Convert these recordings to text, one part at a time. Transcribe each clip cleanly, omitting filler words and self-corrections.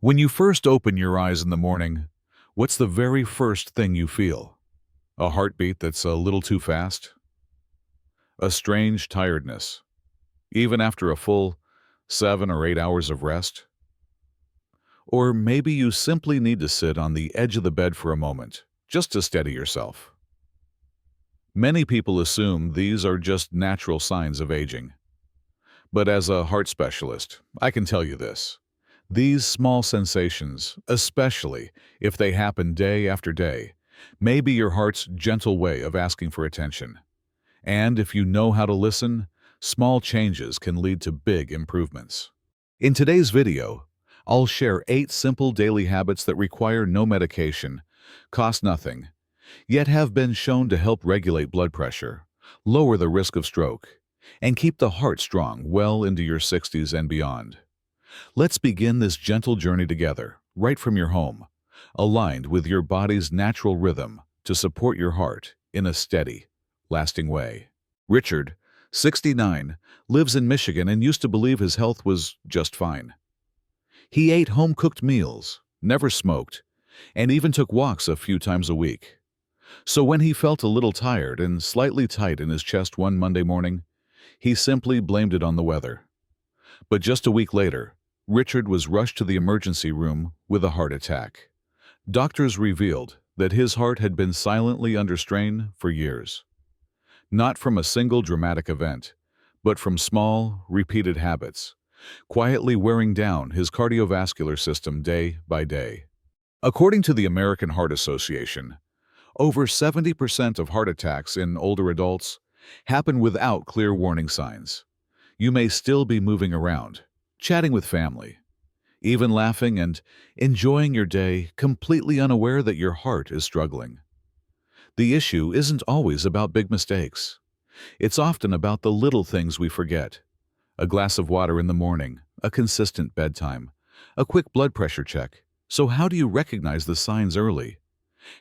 When you first open your eyes in the morning, what's the very first thing you feel? A heartbeat that's a little too fast? A strange tiredness, even after a full 7 or 8 hours of rest? Or maybe you simply need to sit on the edge of the bed for a moment, just to steady yourself. Many people assume these are just natural signs of aging. But as a heart specialist, I can tell you this. These small sensations, especially if they happen day after day, may be your heart's gentle way of asking for attention. And if you know how to listen, small changes can lead to big improvements. In today's video, I'll share 8 simple daily habits that require no medication, cost nothing, yet have been shown to help regulate blood pressure, lower the risk of stroke, and keep the heart strong well into your 60s and beyond. Let's begin this gentle journey together, right from your home, aligned with your body's natural rhythm to support your heart in a steady, lasting way. Richard, 69, lives in Michigan and used to believe his health was just fine. He ate home-cooked meals, never smoked, and even took walks a few times a week. So when he felt a little tired and slightly tight in his chest one Monday morning, he simply blamed it on the weather. But just a week later, Richard was rushed to the emergency room with a heart attack. Doctors revealed that his heart had been silently under strain for years. Not from a single dramatic event, but from small, repeated habits, quietly wearing down his cardiovascular system day by day. According to the American Heart Association, over 70% of heart attacks in older adults happen without clear warning signs. You may still be moving around, chatting with family, even laughing and enjoying your day, completely unaware that your heart is struggling. The issue isn't always about big mistakes. It's often about the little things we forget. A glass of water in the morning, a consistent bedtime, a quick blood pressure check. So how do you recognize the signs early?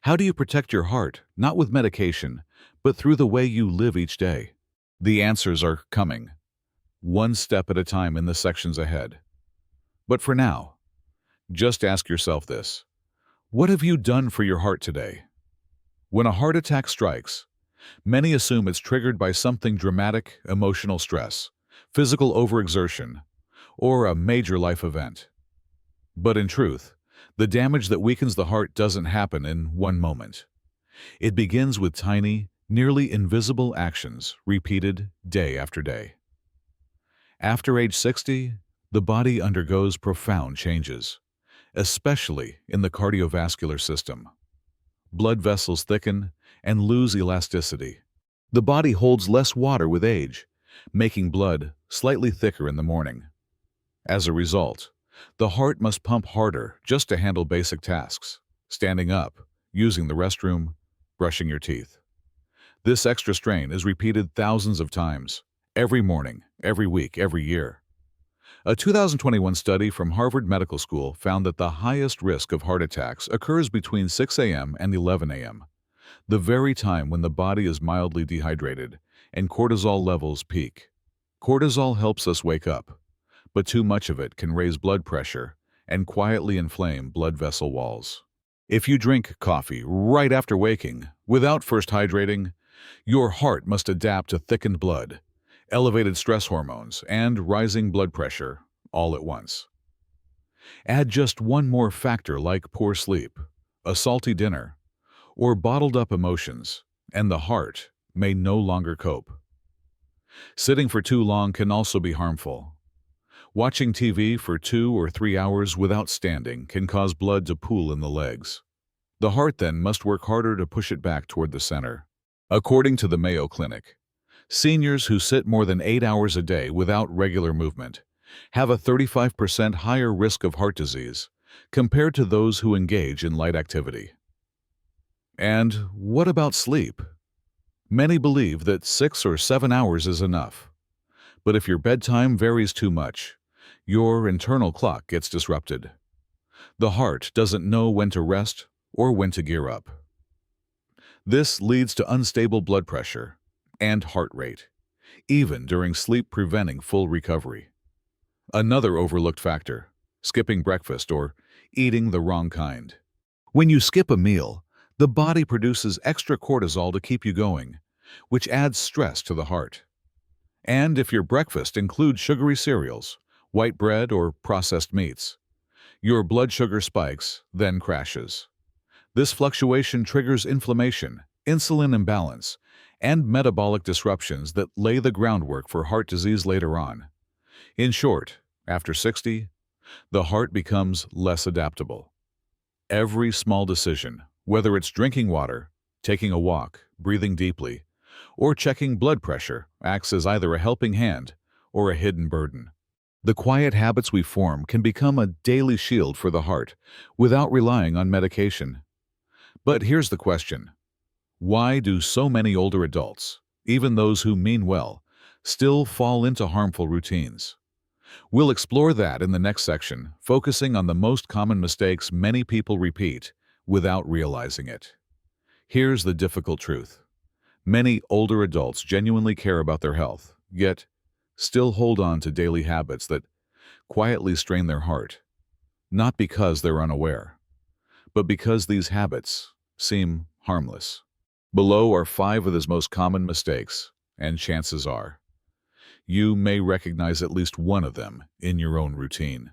How do you protect your heart, not with medication, but through the way you live each day? The answers are coming, one step at a time in the sections ahead. But for now, just ask yourself this. What have you done for your heart today? When a heart attack strikes, many assume it's triggered by something dramatic, emotional stress, physical overexertion, or a major life event. But in truth, the damage that weakens the heart doesn't happen in one moment. It begins with tiny, nearly invisible actions repeated day after day. After age 60, the body undergoes profound changes, especially in the cardiovascular system. Blood vessels thicken and lose elasticity. The body holds less water with age, making blood slightly thicker in the morning. As a result, the heart must pump harder just to handle basic tasks, standing up, using the restroom, brushing your teeth. This extra strain is repeated thousands of times, every morning, every week, every year. A 2021 study from Harvard Medical School found that the highest risk of heart attacks occurs between 6 a.m. and 11 a.m., the very time when the body is mildly dehydrated and cortisol levels peak. Cortisol helps us wake up, but too much of it can raise blood pressure and quietly inflame blood vessel walls. If you drink coffee right after waking, without first hydrating, your heart must adapt to thickened blood, elevated stress hormones, and rising blood pressure all at once. Add just one more factor like poor sleep, a salty dinner, or bottled-up emotions, and the heart may no longer cope. Sitting for too long can also be harmful. Watching TV for 2 or 3 hours without standing can cause blood to pool in the legs. The heart then must work harder to push it back toward the center. According to the Mayo Clinic, seniors who sit more than 8 hours a day without regular movement have a 35% higher risk of heart disease compared to those who engage in light activity. And what about sleep? Many believe that 6 or 7 hours is enough. But if your bedtime varies too much, your internal clock gets disrupted. The heart doesn't know when to rest or when to gear up. This leads to unstable blood pressure and heart rate, even during sleep-preventing full recovery. Another overlooked factor: skipping breakfast, or eating the wrong kind. When you skip a meal, the body produces extra cortisol to keep you going, which adds stress to the heart. And if your breakfast includes sugary cereals, white bread, or processed meats, your blood sugar spikes, then crashes. This fluctuation triggers inflammation, insulin imbalance, and metabolic disruptions that lay the groundwork for heart disease later on. In short, after 60, the heart becomes less adaptable. Every small decision, whether it's drinking water, taking a walk, breathing deeply, or checking blood pressure, acts as either a helping hand or a hidden burden. The quiet habits we form can become a daily shield for the heart without relying on medication. But here's the question. Why do so many older adults, even those who mean well, still fall into harmful routines? We'll explore that in the next section, focusing on the most common mistakes many people repeat without realizing it. Here's the difficult truth. Many older adults genuinely care about their health, yet still hold on to daily habits that quietly strain their heart, not because they're unaware, but because these habits seem harmless. Below are 5 of the most common mistakes, and chances are you may recognize at least one of them in your own routine.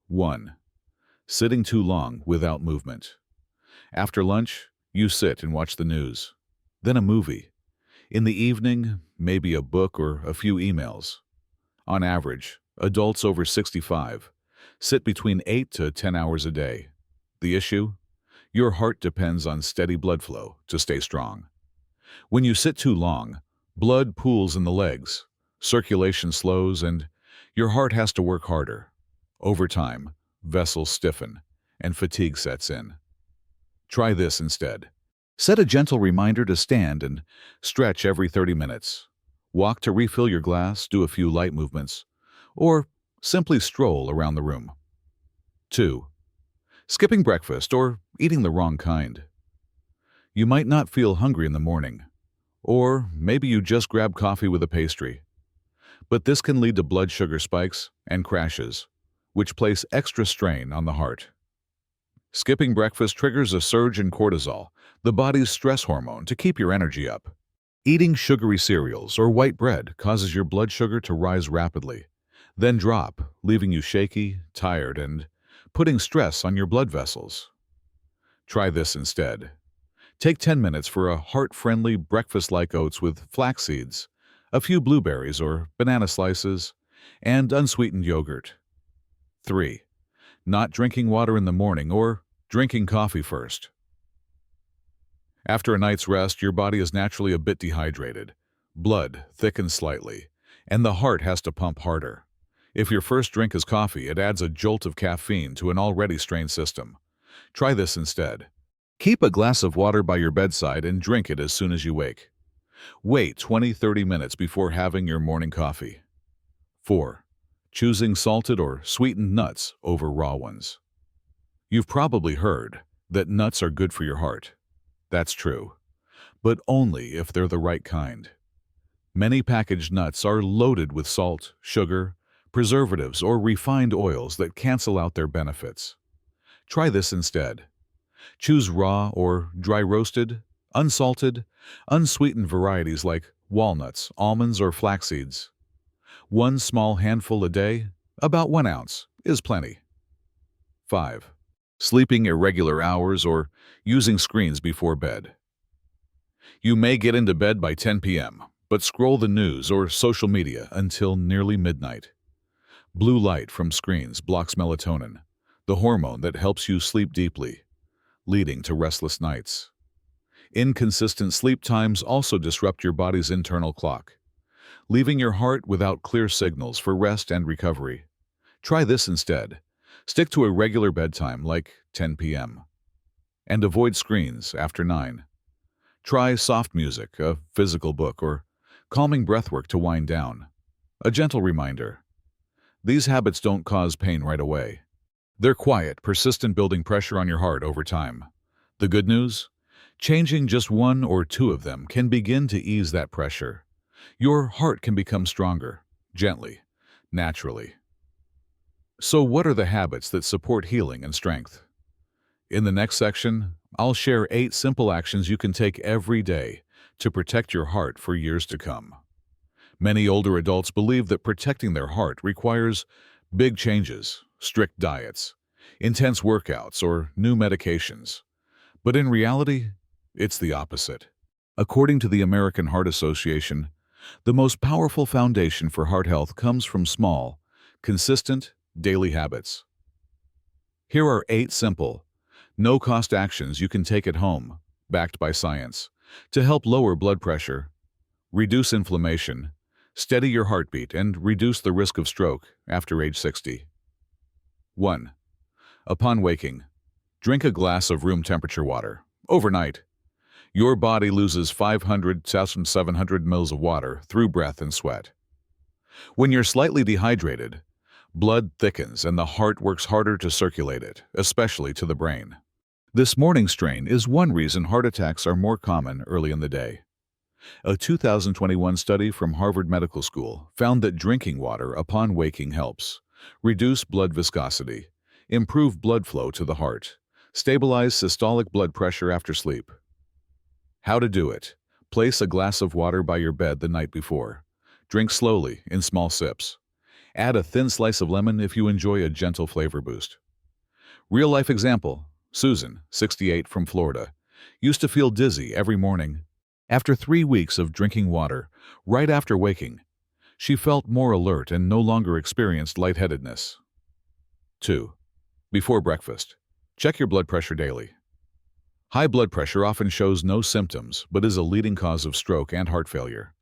1. Sitting too long without movement. After lunch, you sit and watch the news, then a movie. In the evening, maybe a book or a few emails. On average, adults over 65 sit between 8 to 10 hours a day. The issue? Your heart depends on steady blood flow to stay strong. When you sit too long, blood pools in the legs, circulation slows, and your heart has to work harder. Over time, vessels stiffen, and fatigue sets in. Try this instead. Set a gentle reminder to stand and stretch every 30 minutes. Walk to refill your glass, do a few light movements, or simply stroll around the room. 2. Skipping breakfast or eating the wrong kind. You might not feel hungry in the morning, or maybe you just grab coffee with a pastry. But this can lead to blood sugar spikes and crashes, which place extra strain on the heart. Skipping breakfast triggers a surge in cortisol, the body's stress hormone, to keep your energy up. Eating sugary cereals or white bread causes your blood sugar to rise rapidly, then drop, leaving you shaky, tired, and putting stress on your blood vessels. Try this instead. Take 10 minutes for a heart-friendly breakfast like oats with flax seeds, a few blueberries or banana slices, and unsweetened yogurt. 3. Not drinking water in the morning or drinking coffee first. After a night's rest, your body is naturally a bit dehydrated. Blood thickens slightly, and the heart has to pump harder. If your first drink is coffee, it adds a jolt of caffeine to an already strained system. Try this instead. Keep a glass of water by your bedside and drink it as soon as you wake. Wait 20-30 minutes before having your morning coffee. 4. Choosing salted or sweetened nuts over raw ones. You've probably heard that nuts are good for your heart. That's true, but only if they're the right kind. Many packaged nuts are loaded with salt, sugar, preservatives, or refined oils that cancel out their benefits. Try this instead. Choose raw or dry roasted, unsalted, unsweetened varieties like walnuts, almonds, or flax seeds. 1 small handful a day, about 1 ounce, is plenty. 5. Sleeping irregular hours or using screens before bed. You may get into bed by 10 p.m., but scroll the news or social media until nearly midnight. Blue light from screens blocks melatonin, the hormone that helps you sleep deeply, leading to restless nights. Inconsistent sleep times also disrupt your body's internal clock, leaving your heart without clear signals for rest and recovery. Try this instead. Stick to a regular bedtime like 10 p.m. and avoid screens after 9. Try soft music, a physical book, or calming breathwork to wind down. A gentle reminder. These habits don't cause pain right away. They're quiet, persistent, building pressure on your heart over time. The good news? Changing just 1 or 2 of them can begin to ease that pressure. Your heart can become stronger, gently, naturally. So what are the habits that support healing and strength? In the next section, I'll share 8 simple actions you can take every day to protect your heart for years to come. Many older adults believe that protecting their heart requires big changes, strict diets, intense workouts, or new medications. But in reality, it's the opposite. According to the American Heart Association, the most powerful foundation for heart health comes from small, consistent, daily habits. Here are 8 simple, no-cost actions you can take at home, backed by science, to help lower blood pressure, reduce inflammation, steady your heartbeat, and reduce the risk of stroke after age 60. 1. Upon waking, drink a glass of room temperature water. Overnight, your body loses 500,700 ml of water through breath and sweat. When you're slightly dehydrated, blood thickens and the heart works harder to circulate it, especially to the brain. This morning strain is one reason heart attacks are more common early in the day. A 2021 study from Harvard Medical School found that drinking water upon waking helps reduce blood viscosity, improve blood flow to the heart, stabilize systolic blood pressure after sleep. How to do it? Place a glass of water by your bed the night before. Drink slowly in small sips. Add a thin slice of lemon if you enjoy a gentle flavor boost. Real-life example, Susan, 68, from Florida, used to feel dizzy every morning. After 3 weeks of drinking water, right after waking, she felt more alert and no longer experienced lightheadedness. 2. Before breakfast, check your blood pressure daily. High blood pressure often shows no symptoms but is a leading cause of stroke and heart failure.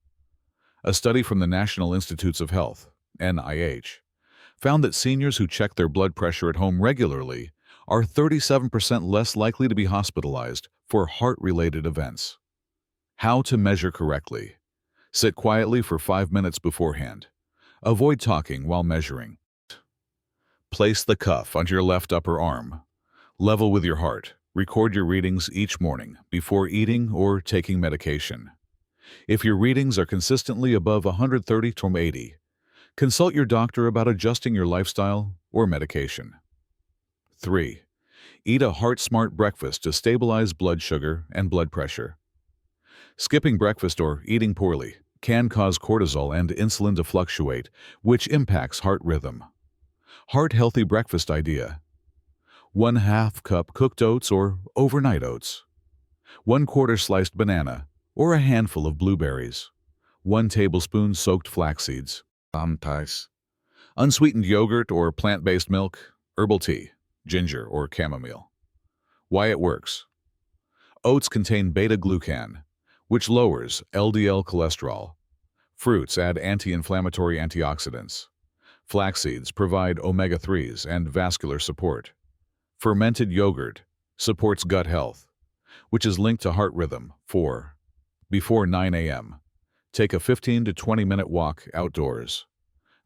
A study from the National Institutes of Health, NIH, found that seniors who check their blood pressure at home regularly are 37% less likely to be hospitalized for heart-related events. How to measure correctly. Sit quietly for 5 minutes beforehand. Avoid talking while measuring. Place the cuff on your left upper arm. Level with your heart. Record your readings each morning before eating or taking medication. If your readings are consistently above 130/80, consult your doctor about adjusting your lifestyle or medication. 3. Eat a heart-smart breakfast to stabilize blood sugar and blood pressure. Skipping breakfast or eating poorly can cause cortisol and insulin to fluctuate, which impacts heart rhythm. Heart-healthy breakfast idea. 1/2 cup cooked oats or overnight oats. 1/4 sliced banana or a handful of blueberries. 1 tablespoon soaked flax seeds. Unsweetened yogurt or plant-based milk. Herbal tea, ginger or chamomile. Why it works. Oats contain beta-glucan, which lowers LDL cholesterol. Fruits add anti-inflammatory antioxidants. Flax seeds provide omega-3s and vascular support. Fermented yogurt supports gut health, which is linked to heart rhythm. 4. Before 9 a.m., take a 15 to 20-minute walk outdoors.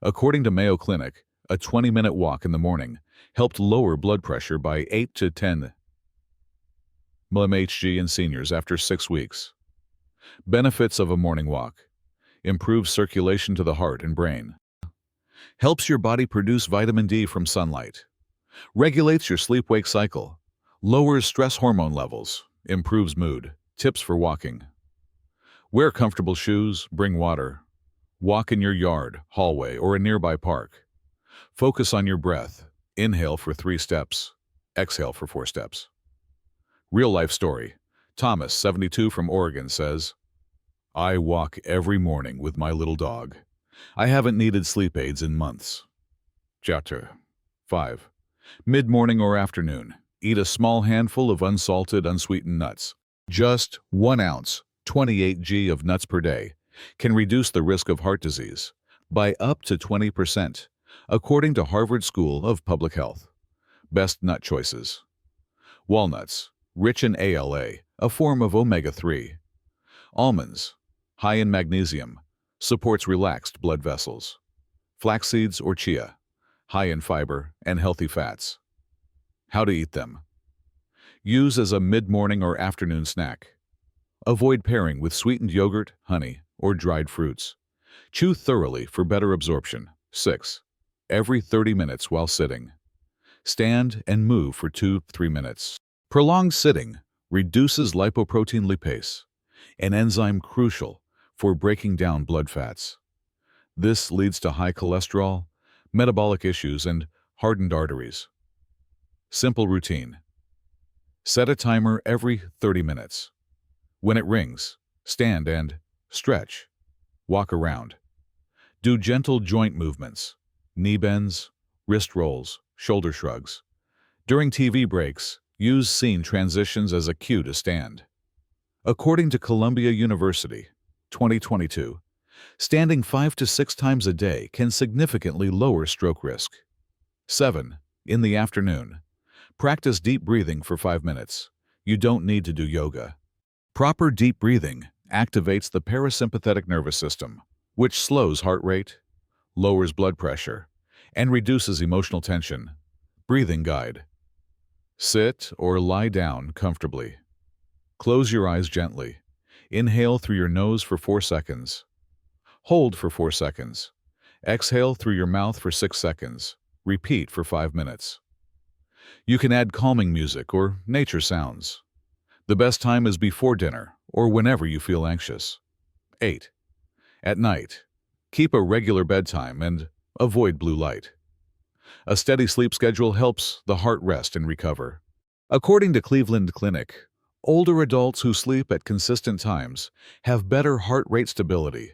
According to Mayo Clinic, a 20-minute walk in the morning helped lower blood pressure by 8 to 10 mmHg in seniors after 6 weeks. Benefits of a morning walk. Improves circulation to the heart and brain. Helps your body produce vitamin D from sunlight. Regulates your sleep-wake cycle. Lowers stress hormone levels. Improves mood. Tips for walking. Wear comfortable shoes. Bring water. Walk in your yard, hallway, or a nearby park. Focus on your breath. Inhale for 3 steps. Exhale for 4 steps. Real-life story. Thomas, 72, from Oregon, says, I walk every morning with my little dog. I haven't needed sleep aids in months. Chapter 5. Mid-morning or afternoon, eat a small handful of unsalted, unsweetened nuts. Just 1 ounce, 28 g of nuts per day, can reduce the risk of heart disease by up to 20%, according to Harvard School of Public Health. Best nut choices. Walnuts, rich in ALA, a form of omega-3. Almonds, high in magnesium, supports relaxed blood vessels. Flax seeds or chia, high in fiber and healthy fats. How to eat them. Use as a mid-morning or afternoon snack. Avoid pairing with sweetened yogurt, honey, or dried fruits. Chew thoroughly for better absorption. 6. every 30 minutes while sitting. Stand and move for 2-3 minutes. Prolonged sitting reduces lipoprotein lipase, an enzyme crucial for breaking down blood fats. This leads to high cholesterol, metabolic issues, and hardened arteries. Simple routine. Set a timer every 30 minutes. When it rings, stand and stretch. Walk around. Do gentle joint movements, knee bends, wrist rolls, shoulder shrugs. During TV breaks, use scene transitions as a cue to stand. According to Columbia University, 2022, standing 5 to 6 times a day can significantly lower stroke risk. 7. In the afternoon, practice deep breathing for 5 minutes. You don't need to do yoga. Proper deep breathing activates the parasympathetic nervous system, which slows heart rate, lowers blood pressure, and reduces emotional tension. Breathing guide. Sit or lie down comfortably. Close your eyes gently. Inhale through your nose for 4 seconds. Hold for 4 seconds. Exhale through your mouth for 6 seconds. Repeat for 5 minutes. You can add calming music or nature sounds. The best time is before dinner or whenever you feel anxious. 8. At night, keep a regular bedtime and avoid blue light. A steady sleep schedule helps the heart rest and recover. According to Cleveland Clinic, older adults who sleep at consistent times have better heart rate stability,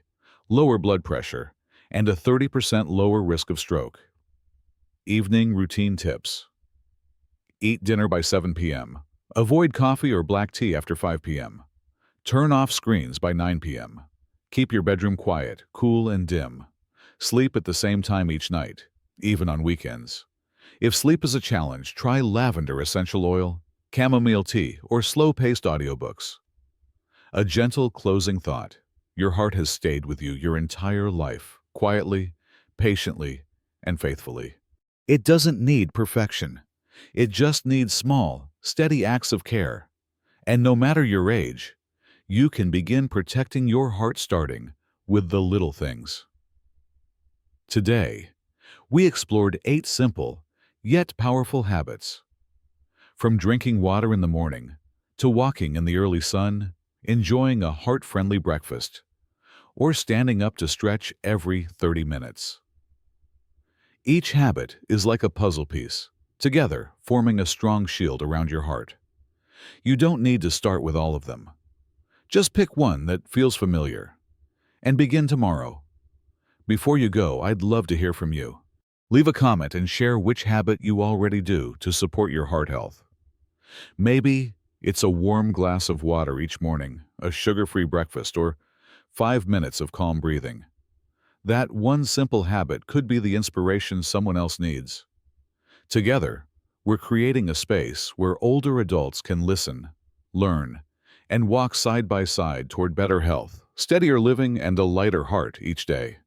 lower blood pressure, and a 30% lower risk of stroke. Evening routine tips. Eat dinner by 7 p.m. Avoid coffee or black tea after 5 p.m. Turn off screens by 9 p.m. Keep your bedroom quiet, cool, and dim. Sleep at the same time each night, even on weekends. If sleep is a challenge, try lavender essential oil, chamomile tea, or slow-paced audiobooks. A gentle closing thought. Your heart has stayed with you your entire life, quietly, patiently, and faithfully. It doesn't need perfection. It just needs small, steady acts of care. And no matter your age, you can begin protecting your heart starting with the little things. Today, we explored 8 simple, yet powerful habits. From drinking water in the morning, to walking in the early sun, enjoying a heart-friendly breakfast, or standing up to stretch every 30 minutes. Each habit is like a puzzle piece, together forming a strong shield around your heart. You don't need to start with all of them. Just pick one that feels familiar, and begin tomorrow. Before you go, I'd love to hear from you. Leave a comment and share which habit you already do to support your heart health. Maybe it's a warm glass of water each morning, a sugar-free breakfast, or 5 minutes of calm breathing. That one simple habit could be the inspiration someone else needs. Together, we're creating a space where older adults can listen, learn, and walk side by side toward better health, steadier living, and a lighter heart each day.